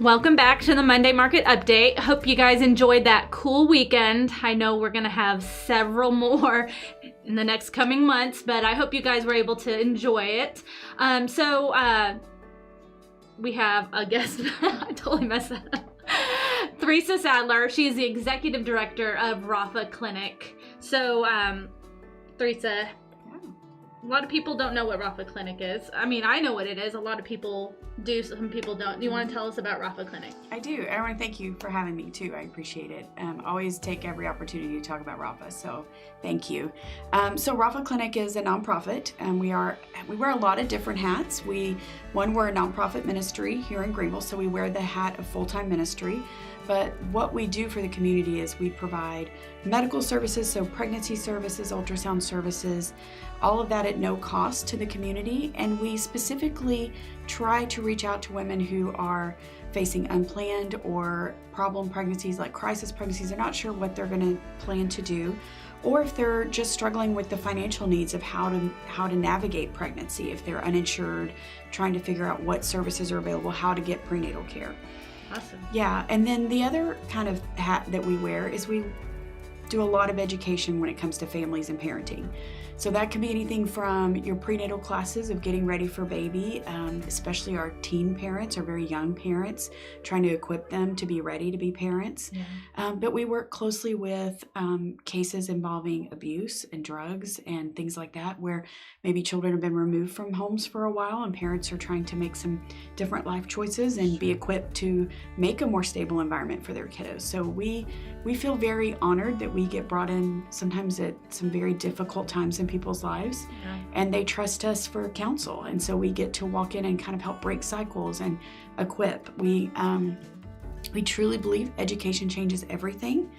Welcome back to the Monday Market Update. Hope you guys enjoyed that cool weekend. I know we're going to have several more in the next coming months, but I hope you guys were able to enjoy it. We have a guest. I totally messed that up. Theresa Sadler. She is the executive director of Rafa Clinic. So, Theresa, a lot of people don't know what Rafa Clinic is. I mean, I know what it is. A lot of people do. Some people don't. Do you want to tell us about Rafa Clinic? I do. I want to thank you for having me too. I appreciate it. Always take every opportunity to talk about Rafa. So thank you. So Rafa Clinic is a nonprofit, and we wear a lot of different hats. We're a nonprofit ministry here in Greenville, so we wear the hat of full-time ministry. But what we do for the community is we provide medical services, so pregnancy services, ultrasound services, all of that at no cost to the community. And we specifically try to reach out to women who are facing unplanned or problem pregnancies, like crisis pregnancies. They're not sure what they're going to plan to do, or if they're just struggling with the financial needs of how to navigate pregnancy, if they're uninsured, trying to figure out what services are available, how to get prenatal care. Awesome. Yeah, and then the other kind of hat that we wear is we do a lot of education when it comes to families and parenting. So that can be anything from your prenatal classes of getting ready for baby, especially our teen parents or very young parents, trying to equip them to be ready to be parents. Yeah. But we work closely with cases involving abuse and drugs and things like that, where maybe children have been removed from homes for a while and parents are trying to make some different life choices and be equipped to make a more stable environment for their kiddos. So we feel very honored that we get brought in sometimes at some very difficult times in people's lives, and they trust us for counsel, and so we get to walk in and kind of help break cycles and equip. We truly believe education changes everything,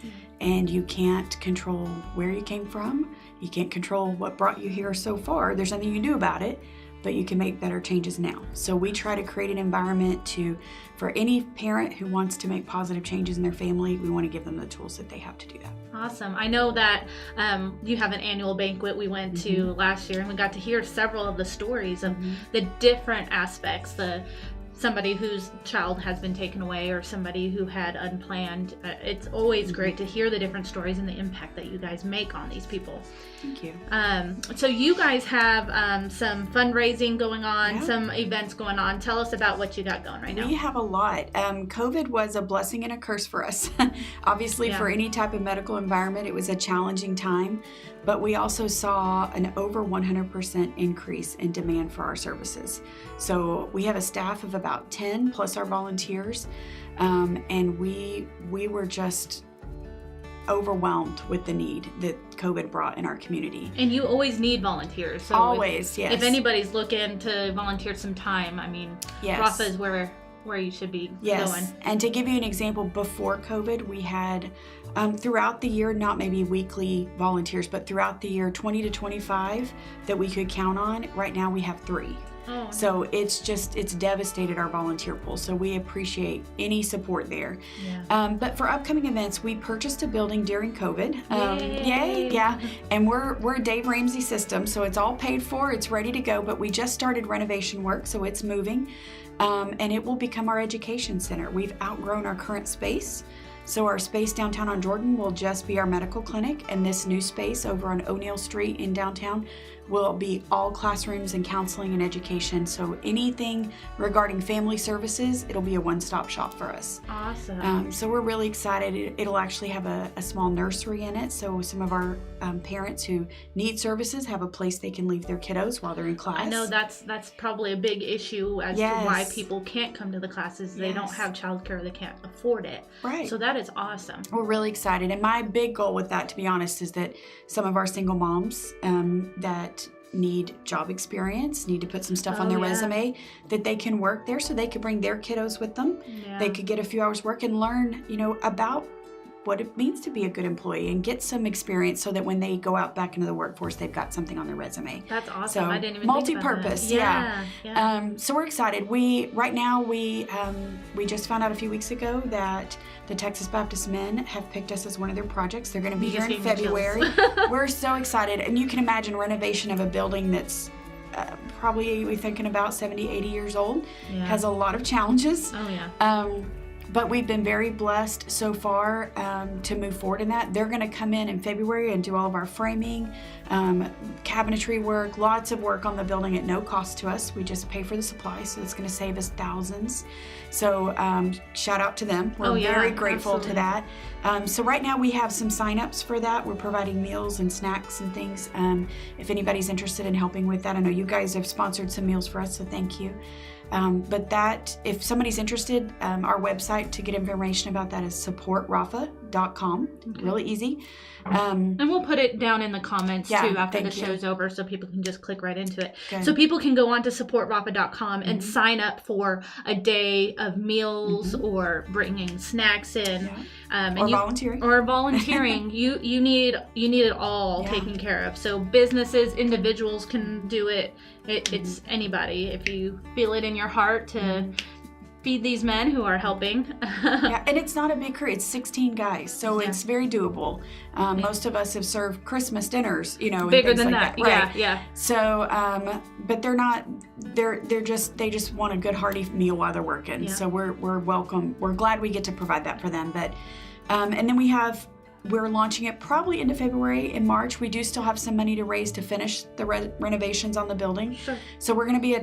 and you can't control where you came from, you can't control what brought you here so far. There's nothing you can do about it, but you can make better changes now. So we try to create an environment for any parent who wants to make positive changes in their family. We want to give them the tools that they have to do that. Awesome. I know that you have an annual banquet we went to last year, and we got to hear several of the stories of the different aspects, somebody whose child has been taken away or somebody who had unplanned. It's always great to hear the different stories and the impact that you guys make on these people. Thank you. So you guys have some fundraising going on, some events going on. Tell us about what you got going right now. We have a lot. COVID was a blessing and a curse for us. Obviously, for any type of medical environment, it was a challenging time. But we also saw an over 100% increase in demand for our services. So we have a staff of about 10 plus our volunteers, and we were just overwhelmed with the need that COVID brought in our community. And you always need volunteers. So always, yes. If anybody's looking to volunteer some time, I mean, Rafa is where you should be going. And to give you an example, before COVID, we had throughout the year, not maybe weekly volunteers, but throughout the year, 20 to 25 that we could count on. Right now we have 3. Oh. So it's devastated our volunteer pool. So we appreciate any support there. Yeah. But for upcoming events, we purchased a building during COVID. Yay! Yeah. And we're a Dave Ramsey system, so it's all paid for. It's ready to go. But we just started renovation work, so it's moving, and it will become our education center. We've outgrown our current space. So our space downtown on Jordan will just be our medical clinic, and this new space over on O'Neill Street in downtown will be all classrooms and counseling and education. So anything regarding family services, it'll be a one-stop shop for us. Awesome. So we're really excited. It'll actually have a small nursery in it. So some of our parents who need services have a place they can leave their kiddos while they're in class. I know that's probably a big issue as to why people can't come to the classes. They don't have childcare, they can't afford it. Right. So that is awesome. We're really excited. And my big goal with that, to be honest, is that some of our single moms that need job experience, need to put some stuff on their resume, that they can work there, so they could bring their kiddos with them. They could get a few hours work and learn, about what it means to be a good employee and get some experience, so that when they go out back into the workforce, they've got something on their resume. That's awesome. So I didn't even multi-purpose. Think about that. So we're excited. We just found out a few weeks ago that the Texas Baptist Men have picked us as one of their projects. They're going to be here in February. We're so excited, and you can imagine renovation of a building that's probably we're thinking about 70, 80 years old. Yeah. Has a lot of challenges. Oh, yeah. But we've been very blessed so far to move forward in that. They're going to come in February and do all of our framing, cabinetry work, lots of work on the building at no cost to us. We just pay for the supplies, so it's going to save us thousands. So shout out to them. We're very grateful to that. So right now we have some signups for that. We're providing meals and snacks and things. If anybody's interested in helping with that, I know you guys have sponsored some meals for us, so thank you. But that, if somebody's interested, our website to get information about that is supportrafa.com. Okay. Really easy. And we'll put it down in the comments too after the thank you. show's over, so people can just click right into it. Good. So people can go on to supportrafa.com and sign up for a day of meals or bringing snacks in, and volunteering. Or volunteering. you need it all taken care of. So businesses, individuals can do it. It's anybody if you feel it in your heart to feed these men who are helping. And it's not a big crew. It's 16 guys, so it's very doable. Most of us have served Christmas dinners, and bigger things than like that. Right. Yeah. So, but they're not. They just want a good hearty meal while they're working. Yeah. So we're welcome. We're glad we get to provide that for them. But and then we're launching it probably into February. In March, we do still have some money to raise to finish the renovations on the building. Sure. So we're going to be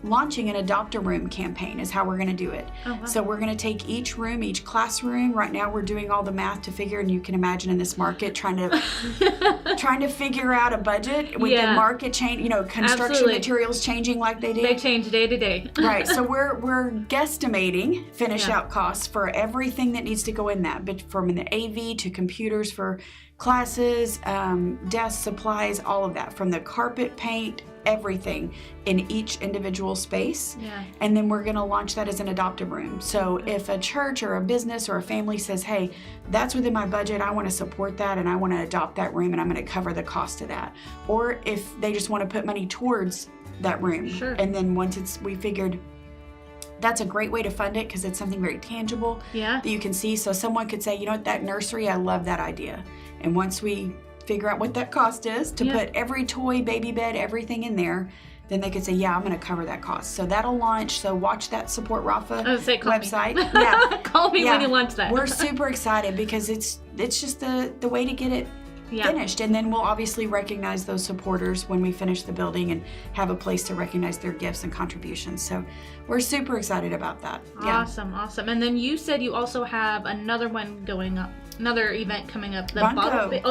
launching an Adopt-A-Room campaign is how we're going to do it. Oh, wow. So we're going to take each room, each classroom. Right now we're doing all the math to figure, and you can imagine in this market trying to figure out a budget with the market change, construction materials changing like they do. They change day to day. Right. So we're guesstimating finish out costs for everything that needs to go in that, but from the AV to computers for classes, desk supplies, all of that, from the carpet, paint, everything in each individual space. Yeah. And then we're going to launch that as an Adopt-A-Room. So if a church or a business or a family says, hey, that's within my budget, I want to support that and I want to adopt that room and I'm going to cover the cost of that. Or if they just want to put money towards that room. Sure. And then once we figured that's a great way to fund it because it's something very tangible that you can see. So someone could say, you know what, that nursery, I love that idea. And once we figure out what that cost is to put every toy, baby bed, everything in there, then they could say, yeah, I'm going to cover that cost. So that'll launch. So watch that Support Rafa website. Me. Yeah. Call me when you launch that. We're super excited because it's just the way to get it finished. And then we'll obviously recognize those supporters when we finish the building and have a place to recognize their gifts and contributions. So we're super excited about that. Awesome. And then you said you also have another one going up. Another event coming up. The Bunko.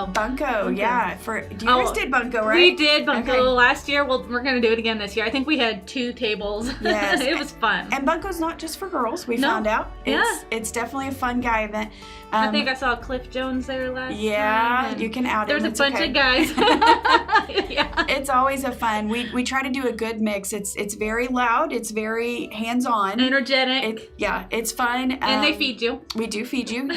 Bunko. Yeah. You guys did Bunko, right? We did Bunko last year. Well, we're going to do it again this year. I think we had 2 tables. Yes. It was fun. And Bunko's not just for girls, we found out. It's definitely a fun guy event. I think I saw Cliff Jones there last time. You can out him. There's a bunch of guys. It's always a fun. We try to do a good mix. It's very loud. It's very hands-on. Energetic. It's fun. And they feed you. We do feed you,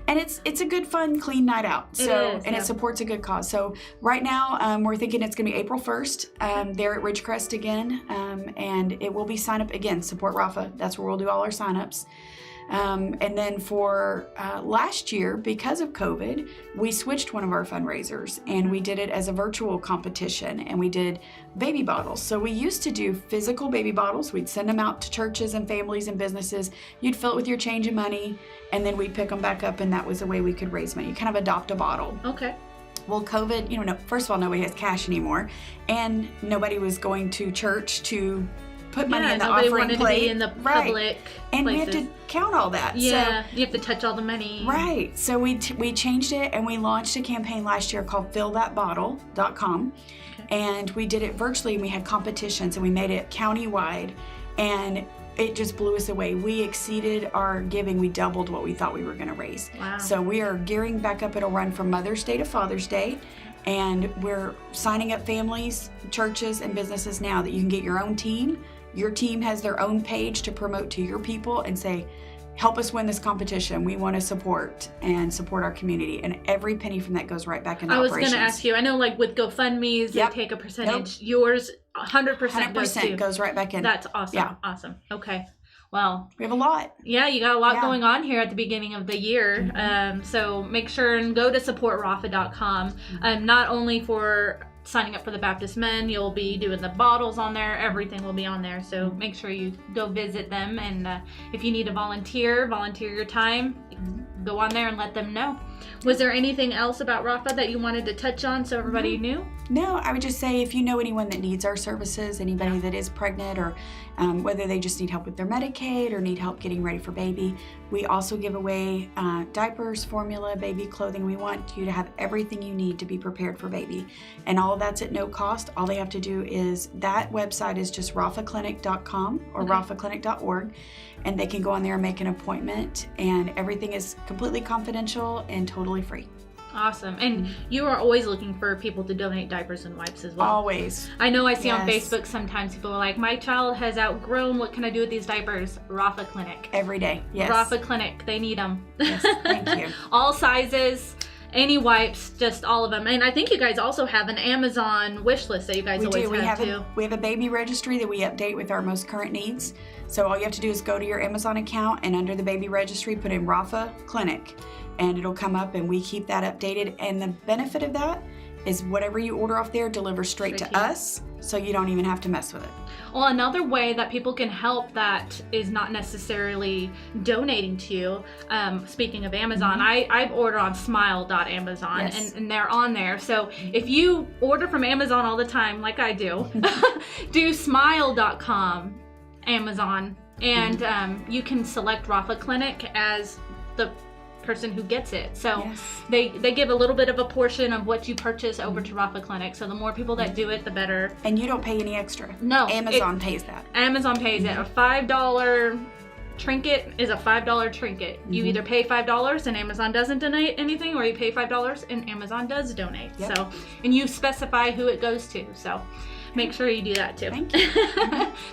And it's a good, fun, clean night out. So it supports a good cause. So right now we're thinking it's going to be April 1st there at Ridgecrest again, and it will be sign up again. Support Rafa. That's where we'll do all our signups. And then for last year, because of COVID, we switched one of our fundraisers and we did it as a virtual competition, and we did baby bottles. So we used to do physical baby bottles. We'd send them out to churches and families and businesses. You'd fill it with your change of money, and then we'd pick them back up, and that was the way we could raise money. You kind of adopt a bottle. Okay. Well, COVID, first of all, nobody has cash anymore, and nobody was going to church to put money in the offering wanted plate. To be in the public and places. we have to count all that. Yeah, so, you have to touch all the money. Right. So we changed it, and we launched a campaign last year called FillThatBottle.com. And we did it virtually, and we had competitions, and we made it county-wide, and it just blew us away. We exceeded our giving. We doubled what we thought we were going to raise. Wow. So we are gearing back up. It'll run from Mother's Day to Father's Day. And we're signing up families, churches, and businesses now that you can get your own team. Your team has their own page to promote to your people and say, help us win this competition. We want to support our community. And every penny from that goes right back into operations. I was going to ask you, I know like with GoFundMe's, they take a percentage. Yours, 100% goes right back in. That's awesome. Yeah. Awesome. Okay. Well, we have a lot. Yeah, you got a lot going on here at the beginning of the year. So make sure and go to supportrafa.com, not only for signing up for the Baptist Men. You'll be doing the bottles on there. Everything will be on there. So make sure you go visit them. And if you need to volunteer your time, go on there and let them know. Was there anything else about Rafa that you wanted to touch on so everybody knew? No, I would just say if you know anyone that needs our services, anybody that is pregnant or whether they just need help with their Medicaid or need help getting ready for baby, we also give away diapers, formula, baby clothing. We want you to have everything you need to be prepared for baby. And all of that's at no cost. All they have to do is, that website is just rafaclinic.com or rafaclinic.org. And they can go on there and make an appointment. And everything is completely confidential and totally free. Awesome. And you are always looking for people to donate diapers and wipes as well. Always. I know I see on Facebook sometimes people are like, my child has outgrown. What can I do with these diapers? Rafa Clinic. Every day. Yes. Rafa Clinic. They need them. Yes. Thank you. All sizes, any wipes, just all of them. And I think you guys also have an Amazon wish list that you guys always have too. We have a baby registry that we update with our most current needs. So all you have to do is go to your Amazon account and under the baby registry, put in Rafa Clinic. And it'll come up and we keep that updated. And the benefit of that is whatever you order off there delivers straight to us, so you don't even have to mess with it. Well, another way that people can help that is not necessarily donating to you, speaking of Amazon, I've ordered on smile.amazon and they're on there. So if you order from Amazon all the time, like I do, do smile.com Amazon, and you can select Rafa Clinic as the person who gets it. So they give a little bit of a portion of what you purchase over to Rafa Clinic. So the more people that do it, the better. And you don't pay any extra. No. Amazon pays that. Amazon pays it. A $5 trinket is a $5 trinket. You either pay $5 and Amazon doesn't donate anything, or you pay $5 and Amazon does donate. So, and you specify who it goes to. So make sure you do that too. Thank you.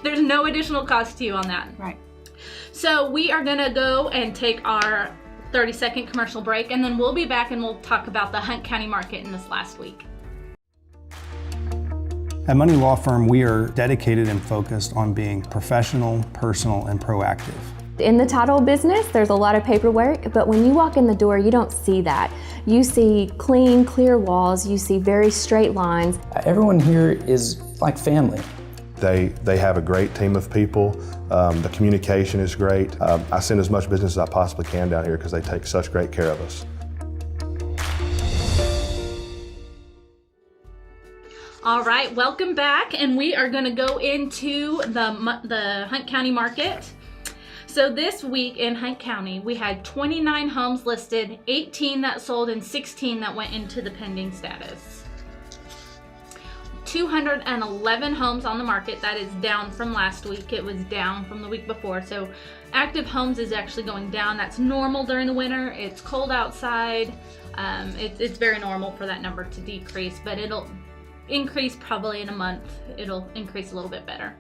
There's no additional cost to you on that. Right. So we are going to go and take our 30-second commercial break, and then we'll be back and we'll talk about the Hunt County market in this last week. At Money Law Firm, we are dedicated and focused on being professional, personal, and proactive. In the title business, there's a lot of paperwork, but when you walk in the door, you don't see that. You see clean, clear walls, you see very straight lines. Everyone here is like family. They have a great team of people. The communication is great. I send as much business as I possibly can down here because they take such great care of us. All right, welcome back, and we are going to go into the Hunt County market. So this week in Hunt County, we had 29 homes listed, 18 that sold, and 16 that went into the pending status. 211 homes on the market. That is down from last week. It was down from the week before. So active homes is actually going down. That's normal during the winter. It's cold outside. It's very normal for that number to decrease, but it'll increase probably in a month. It'll increase a little bit better.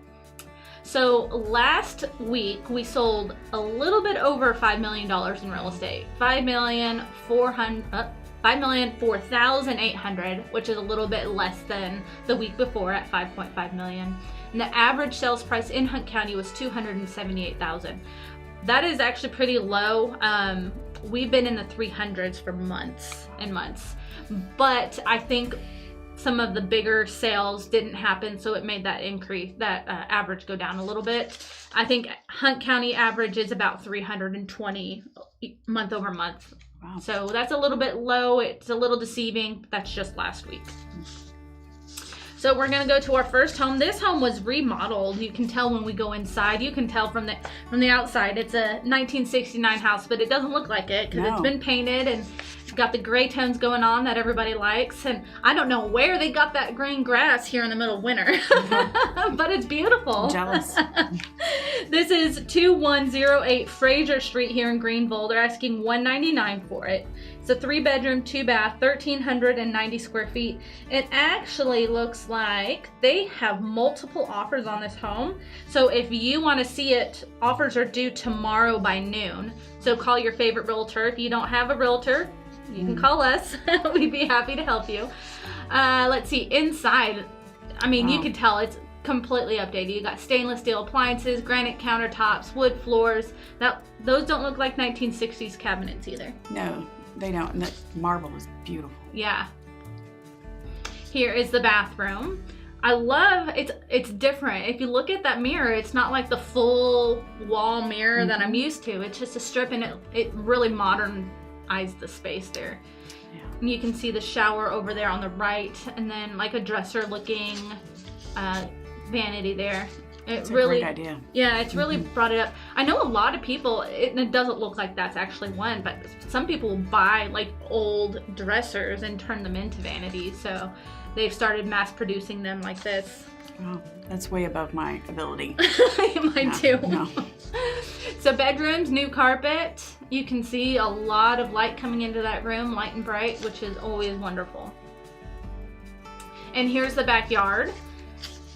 So last week we sold a little bit over $5 million in real estate. $5,004,800, which is a little bit less than the week before at $5.5 million. And the average sales price in Hunt County was $278,000. That is actually pretty low. We've been in the 300s for months and months, but I think some of the bigger sales didn't happen, so it made that average go down a little bit. I think Hunt County average is about 320 month over month. Wow. So that's a little bit low. It's a little deceiving. That's just last week. So we're gonna go to our first home. This home was remodeled. You can tell when we go inside. You can tell from the outside. It's a 1969 house, but it doesn't look like it because it's been painted and it's got the gray tones going on that everybody likes. And I don't know where they got that green grass here in the middle of winter, but it's beautiful. I'm jealous. This is 2108 Fraser Street here in Greenville. They're asking $199 for it. It's a 3-bedroom, 2-bath, 1,390 square feet. It actually looks like they have multiple offers on this home. So if you want to see it, offers are due tomorrow by noon. So call your favorite realtor. If you don't have a realtor, you can call us. We'd be happy to help you. Let's see, inside, I mean, you can tell it's completely updated. You got stainless steel appliances, granite countertops, wood floors. Those don't look like 1960s cabinets either. No, they don't. And that marble is beautiful. Yeah. Here is the bathroom. I love it's different. If you look at that mirror, it's not like the full wall mirror that I'm used to. It's just a strip, and it really modernized the space there. Yeah. And you can see the shower over there on the right, and then like a dresser looking vanity there. It's really a great idea. Yeah, it's really brought it up. I know a lot of people, it doesn't look like that's actually one, but some people will buy like old dressers and turn them into vanities. So they've started mass producing them like this. Wow, that's way above my ability. Mine too. No. So bedrooms, new carpet. You can see a lot of light coming into that room, light and bright, which is always wonderful. And here's the backyard.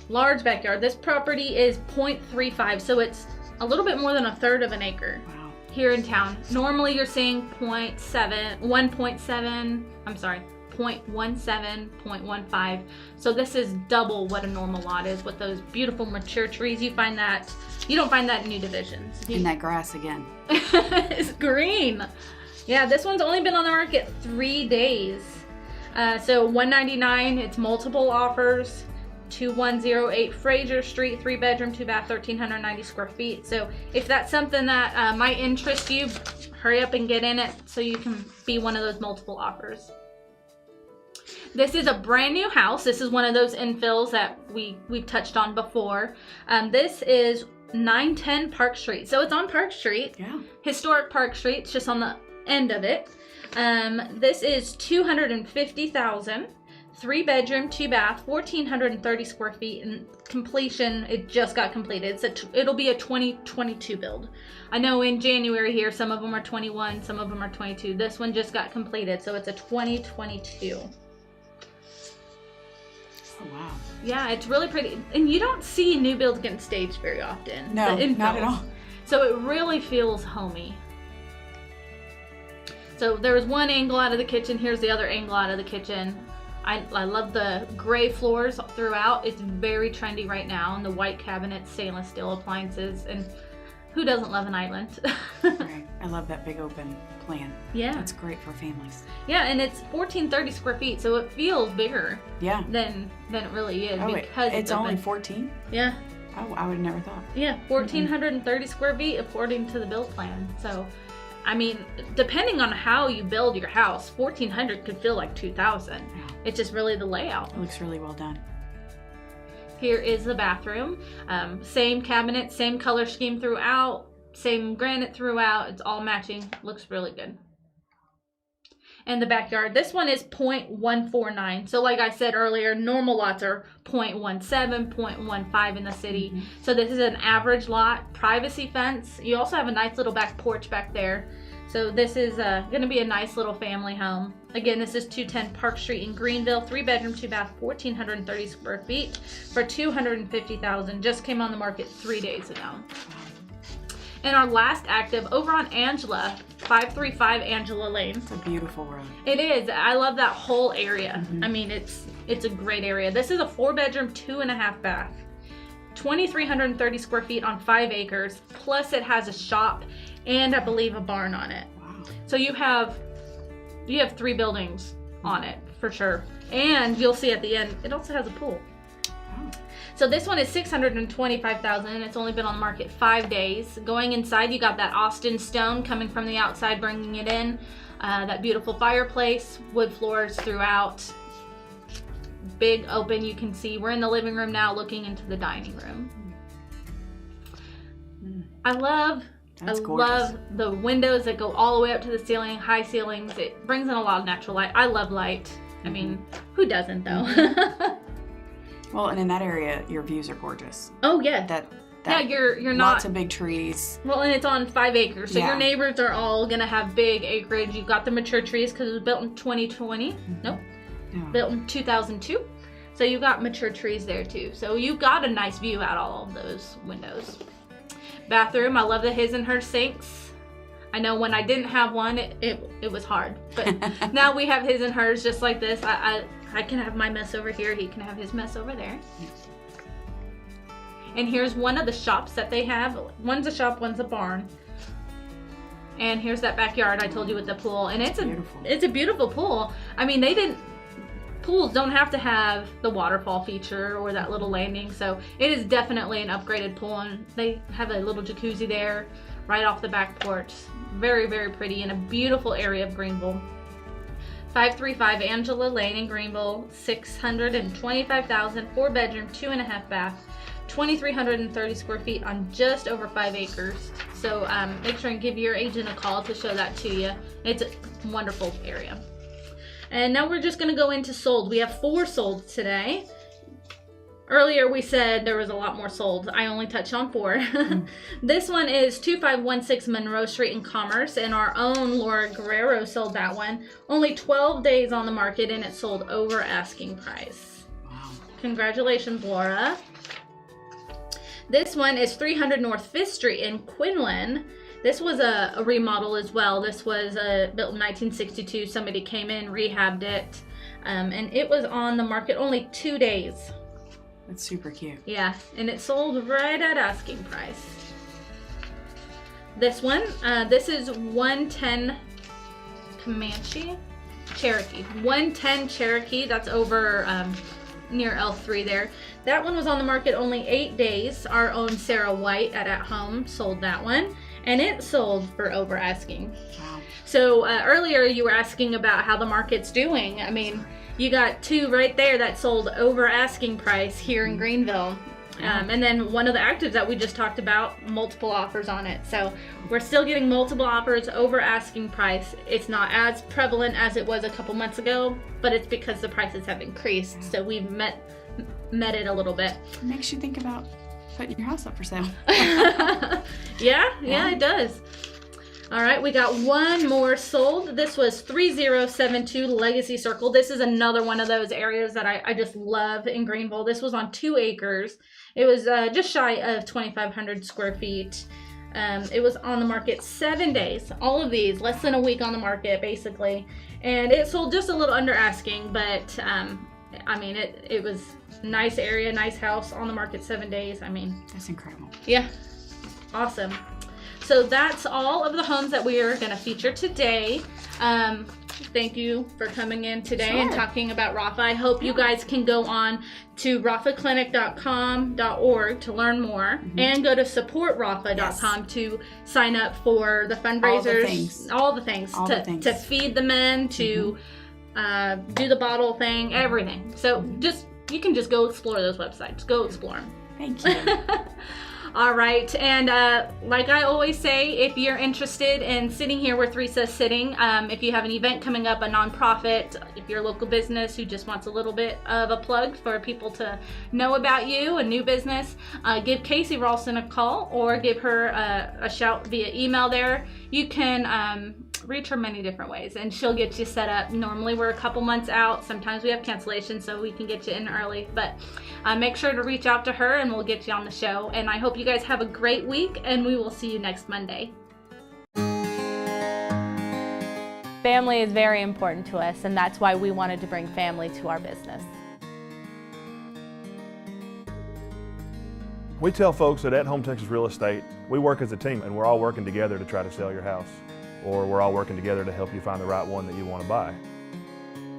Large backyard. This property is 0.35, so it's a little bit more than a third of an acre. Wow. Here in town. Normally you're seeing 0.17, 0.15. So this is double what a normal lot is with those beautiful mature trees. You don't find that in new divisions. And that grass again. It's green. Yeah, this one's only been on the market 3 days. So $199, it's multiple offers. 2108 Fraser Street, 3-bedroom, 2-bath, 1,390 square feet. So if that's something that might interest you, hurry up and get in it so you can be one of those multiple offers. This is a brand new house. This is one of those infills that we've touched on before. This is 910 Park Street. So it's on Park Street. Yeah. Historic Park Street. It's just on the end of it. This is $250,000. 3-bedroom, 2-bath, 1,430 square feet, and completion, it just got completed. It'll be a 2022 build. I know in January here, some of them are 21, some of them are 22. This one just got completed, so it's a 2022. Oh, wow. Yeah, it's really pretty. And you don't see new builds getting staged very often. No, The not at infills. all. So it really feels homey. So there was one angle out of the kitchen. Here's the other angle out of the kitchen. I love the gray floors throughout. It's very trendy right now, and the white cabinets, stainless steel appliances, and who doesn't love an island? Right. I love that big open plan. Yeah. That's great for families. Yeah, and it's 1,430 square feet, so it feels bigger Yeah. than it really is Oh, because it's only open. 14? Yeah. Oh, I would have never thought. Yeah, 1,430 square feet according to the build plan. So, I mean, depending on how you build your house, 1,400 could feel like 2,000. Yeah. It's just really the layout. It looks really well done. Here is the bathroom. Same cabinet, same color scheme throughout, same granite throughout. It's all matching. Looks really good. And the backyard. This one is 0.149. So like I said earlier, normal lots are 0.17, 0.15 in the city. So this is an average lot. Privacy fence. You also have a nice little back porch back there. So this is going to be a nice little family home. Again, this is 210 Park Street in Greenville, 3-bedroom, 2-bath, 1,430 square feet for $250,000. Just came on the market 3 days ago. And our last active over on Angela, 535 Angela Lane. It's a beautiful road. It is. I love that whole area. I mean, it's a great area. This is a 4-bedroom, 2.5 bath. 2,330 square feet on 5 acres. Plus it has a shop and I believe a barn on it. Wow. So you have 3 buildings on it for sure. And you'll see at the end, it also has a pool. Wow. So this one is $625,000 and it's only been on the market 5 days. Going inside, you got that Austin stone coming from the outside, bringing it in. That beautiful fireplace, wood floors throughout. Big open, you can see. We're in the living room now looking into the dining room. I love the windows that go all the way up to the ceiling, high ceilings. It brings in a lot of natural light. I love light. I mean, who doesn't though? Well, and in that area, your views are gorgeous. Oh yeah. Yeah, you're not lots of big trees. Well, and it's on 5 acres, so Yeah. your neighbors are all gonna have big acreage. You've got the mature trees because it was built in 2020. Nope, Yeah. built in 2002. So you got mature trees there too. So you got a nice view out all of those windows. Bathroom, I love the his and her sinks. I know when I didn't have one, it was hard, but now we have his and hers just like this. I can have my mess over here. He can have his mess over there. And here's one of the shops that they have. One's a shop, one's a barn. And here's that backyard I told you with the pool. And it's Beautiful. a beautiful pool. I mean, pools don't have to have the waterfall feature or that little landing, so it is definitely an upgraded pool, and they have a little jacuzzi there right off the back porch. Very, very pretty in a beautiful area of Greenville. 535 Angela Lane in Greenville, 625,000, 4-bedroom, 2.5 bath, 2,330 square feet on just over 5 acres. So make sure and give your agent a call to show that to you. It's a wonderful area. And now we're just going to go into sold. We have 4 sold today. Earlier we said there was a lot more sold. I only touched on 4. This one is 2516 Monroe Street in Commerce, and our own Laura Guerrero sold that one. Only 12 days on the market, and it sold over asking price. Wow. Congratulations, Laura. This one is 300 North 5th Street in Quinlan. This was a remodel as well. This was built in 1962. Somebody came in, rehabbed it, and it was on the market only 2 days. That's super cute. Yeah, and it sold right at asking price. This one, this is 110 Cherokee. 110 Cherokee, that's over near L3 there. That one was on the market only 8 days. Our own Sarah White at Home sold that one, and it sold for over asking. Wow. So earlier you were asking about how the market's doing. I mean, you got 2 right there that sold over asking price here in Greenville. And then one of the actives that we just talked about, multiple offers on it. So we're still getting multiple offers over asking price. It's not as prevalent as it was a couple months ago, but it's because the prices have increased. So we've met it a little bit. It makes you think about putting your house up for sale. Yeah, it does. All right, we got 1 more sold. This was 3072 Legacy Circle. This is another one of those areas that I just love in Greenville. This was on 2 acres. It was just shy of 2,500 square feet. It was on the market 7 days. All of these, less than a week on the market, basically. And it sold just a little under asking, but I mean, it was a nice area, nice house, on the market 7 days. I mean, That's incredible. yeah, awesome. So that's all of the homes that we are going to feature today. Thank you for coming in today and talking about Rafa. I hope you guys can go on to rafaclinic.com.org to learn more, and go to supportrafa.com to sign up for the fundraisers, all the things to feed the men, to do the bottle thing, everything. So you can just go explore those websites. Go explore them. Thank you. All right, and like I always say, if you're interested in sitting here where Theresa's sitting, if you have an event coming up, a nonprofit, if you're a local business who just wants a little bit of a plug for people to know about you, a new business, give Casey Ralston a call or give her a shout via email there. You can reach her many different ways, and she'll get you set up. Normally we're a couple months out. Sometimes we have cancellations, so we can get you in early, but make sure to reach out to her and we'll get you on the show. And I hope you guys have a great week, and we will see you next Monday. Family is very important to us, and that's why we wanted to bring family to our business. We tell folks that at Home Texas Real Estate, we work as a team, and we're all working together to try to sell your house, or we're all working together to help you find the right one that you want to buy.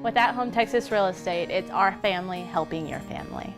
With At Home Texas Real Estate, it's our family helping your family.